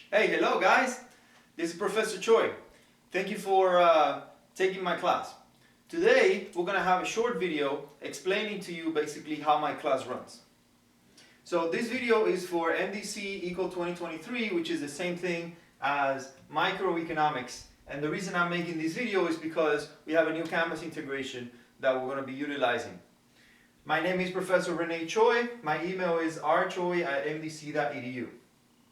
Hey, hello guys! This is Professor Choi. Thank you for taking my class. Today we're going to have a short video explaining to you basically how my class runs. So this video is for MDC ECO 2023, which is the same thing as microeconomics. And the reason I'm making this video is because we have a new Canvas integration that we're going to be utilizing. My name is Professor Renee Choi. My email is rchoi@mdc.edu.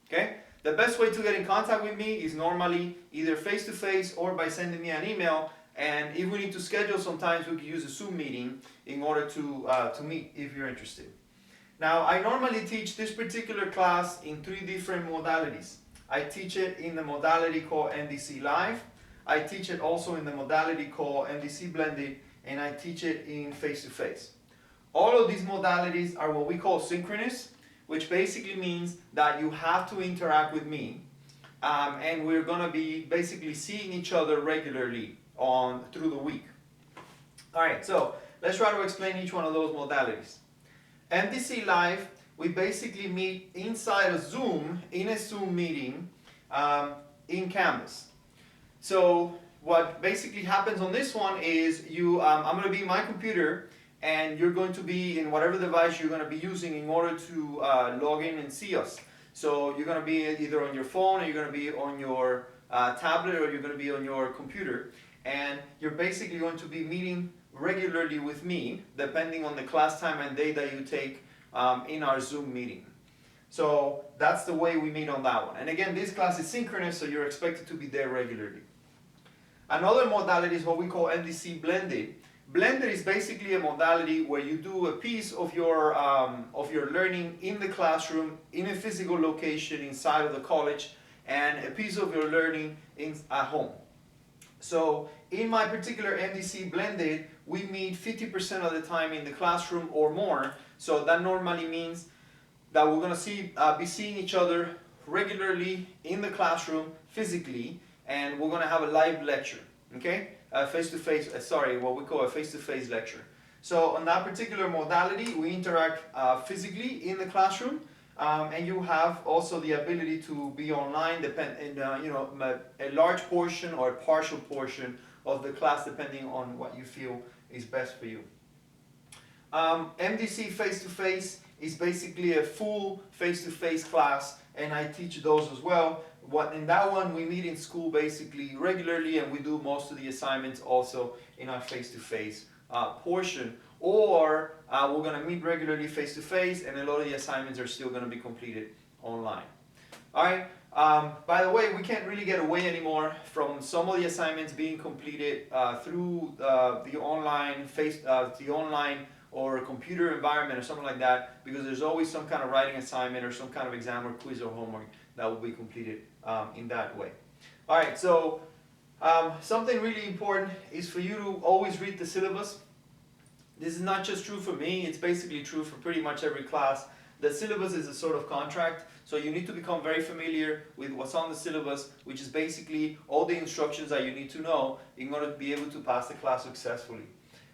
Okay? The best way to get in contact with me is normally either face-to-face or by sending me an email. And if we need to schedule, sometimes we can use a Zoom meeting in order to meet if you're interested. Now, I normally teach this particular class in 3 different modalities. I teach it in the modality called MDC Live. I teach it also in the modality called MDC Blended, and I teach it in face-to-face. All of these modalities are what we call synchronous, which basically means that you have to interact with me, and we're going to be basically seeing each other regularly through the week. Alright, so let's try to explain each one of those modalities. MDC Live, we basically meet inside a Zoom, in a Zoom meeting, in Canvas. So what basically happens on this one is I'm going to be in my computer, and you're going to be in whatever device you're going to be using in order to log in and see us. So you're going to be either on your phone, or you're going to be on your tablet, or you're going to be on your computer. And you're basically going to be meeting regularly with me, depending on the class time and day that you take in our Zoom meeting. So that's the way we meet on that one. And again, this class is synchronous, so you're expected to be there regularly. Another modality is what we call MDC Blended. Blended is basically a modality where you do a piece of your learning in the classroom, in a physical location inside of the college, and a piece of your learning at home. So in my particular MDC Blended, we meet 50% of the time in the classroom or more. So that normally means that we're going to be seeing each other regularly in the classroom physically, and we're going to have a live lecture. Okay? What we call a face-to-face lecture. So on that particular modality, we interact physically in the classroom, and you have also the ability to be online, a large portion or a partial portion of the class, depending on what you feel is best for you. MDC face-to-face is basically a full face-to-face class, and I teach those as well. In that one, we meet in school basically regularly, and we do most of the assignments also in our face-to-face portion. Or we're going to meet regularly face-to-face, and a lot of the assignments are still going to be completed online. Alright, by the way, we can't really get away anymore from some of the assignments being completed through the online or computer environment or something like that, because there's always some kind of writing assignment or some kind of exam or quiz or homework that will be completed in that way. Alright, so something really important is for you to always read the syllabus. This is not just true for me, it's basically true for pretty much every class. The syllabus is a sort of contract, so you need to become very familiar with what's on the syllabus, which is basically all the instructions that you need to know in order to be able to pass the class successfully.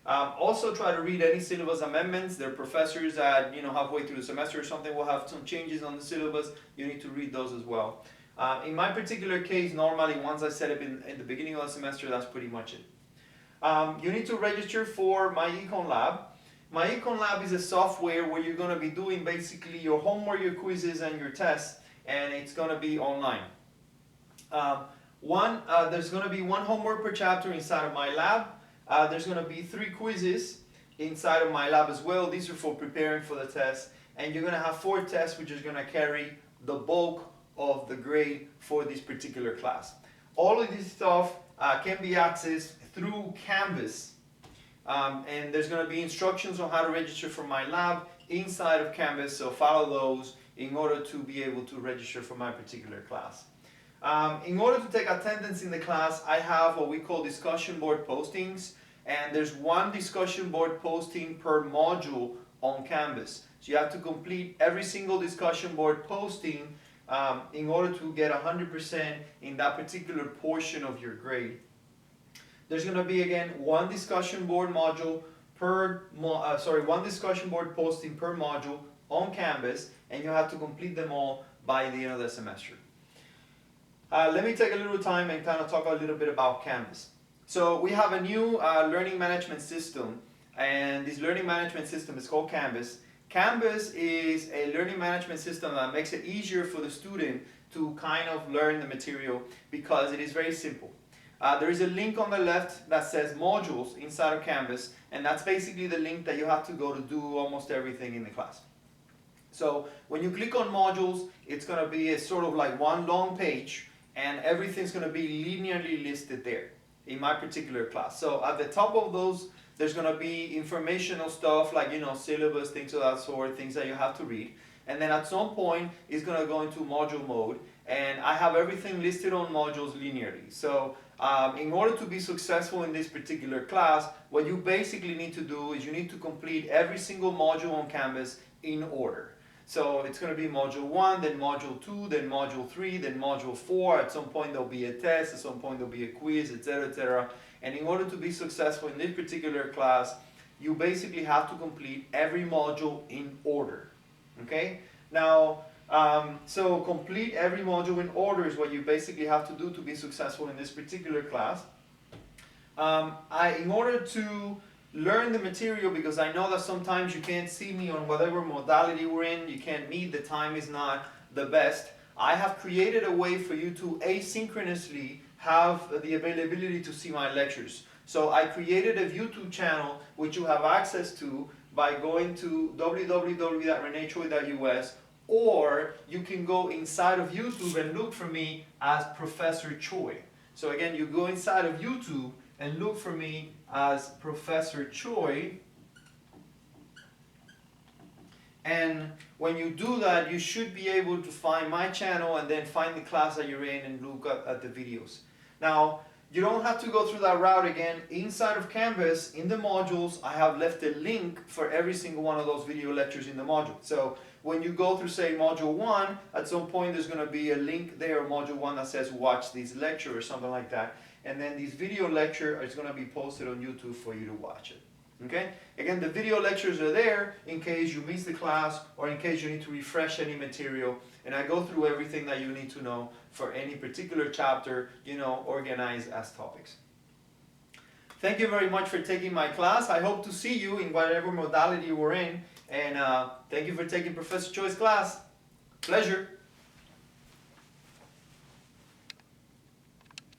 Also try to read any syllabus amendments. There are professors that, halfway through the semester or something will have some changes on the syllabus. You need to read those as well. In my particular case, normally once I set up in the beginning of the semester, that's pretty much it. You need to register for MyEconLab. MyEconLab is a software where you're going to be doing basically your homework, your quizzes, and your tests, and it's going to be online. There's going to be 1 homework per chapter inside of my lab. There's going to be 3 quizzes inside of my lab as well. These are for preparing for the test. And you're going to have 4 tests, which is going to carry the bulk of the grade for this particular class. All of this stuff can be accessed through Canvas. And there's going to be instructions on how to register for my lab inside of Canvas, so follow those in order to be able to register for my particular class. In order to take attendance in the class, I have what we call discussion board postings, and there's 1 discussion board posting per module on Canvas. So you have to complete every single discussion board posting in order to get 100% in that particular portion of your grade. There's going to be, again, 1 discussion board module one discussion board posting per module on Canvas, and you have to complete them all by the end of the semester. Let me take a little time and kind of talk a little bit about Canvas. So we have a new learning management system, and this learning management system is called Canvas. Canvas is a learning management system that makes it easier for the student to kind of learn the material because it is very simple. There is a link on the left that says modules inside of Canvas, and that's basically the link that you have to go to do almost everything in the class. So when you click on modules, it's going to be a sort of like one long page, and everything's going to be linearly listed there in my particular class. So at the top of those, there's going to be informational stuff like, syllabus, things of that sort, things that you have to read. And then at some point, it's going to go into module mode, and I have everything listed on modules linearly. So in order to be successful in this particular class, what you basically need to do is you need to complete every single module on Canvas in order. So it's going to be module 1, then module 2, then module 3, then module 4. At some point there'll be a test, at some point there'll be a quiz, etc., etc. And in order to be successful in this particular class, you basically have to complete every module in order. Okay? Now, so complete every module in order is what you basically have to do to be successful in this particular class. In order to learn the material, because I know that sometimes you can't see me on whatever modality we're in, you can't meet, the time is not the best, I have created a way for you to asynchronously have the availability to see my lectures. So I created a YouTube channel which you have access to by going to www.renechoy.us, or you can go inside of YouTube and look for me as Professor Choi. So again, you go inside of YouTube and look for me as Professor Choi. And when you do that, you should be able to find my channel and then find the class that you're in and look at the videos. Now, you don't have to go through that route again. Inside of Canvas, in the modules, I have left a link for every single one of those video lectures in the module. So when you go through, say, module 1, at some point there's going to be a link there, module 1, that says watch this lecture or something like that. And then this video lecture is going to be posted on YouTube for you to watch it. Okay? Again, the video lectures are there in case you miss the class or in case you need to refresh any material. And I go through everything that you need to know for any particular chapter, organized as topics. Thank you very much for taking my class. I hope to see you in whatever modality we're in. And thank you for taking Professor Choi's class. Pleasure.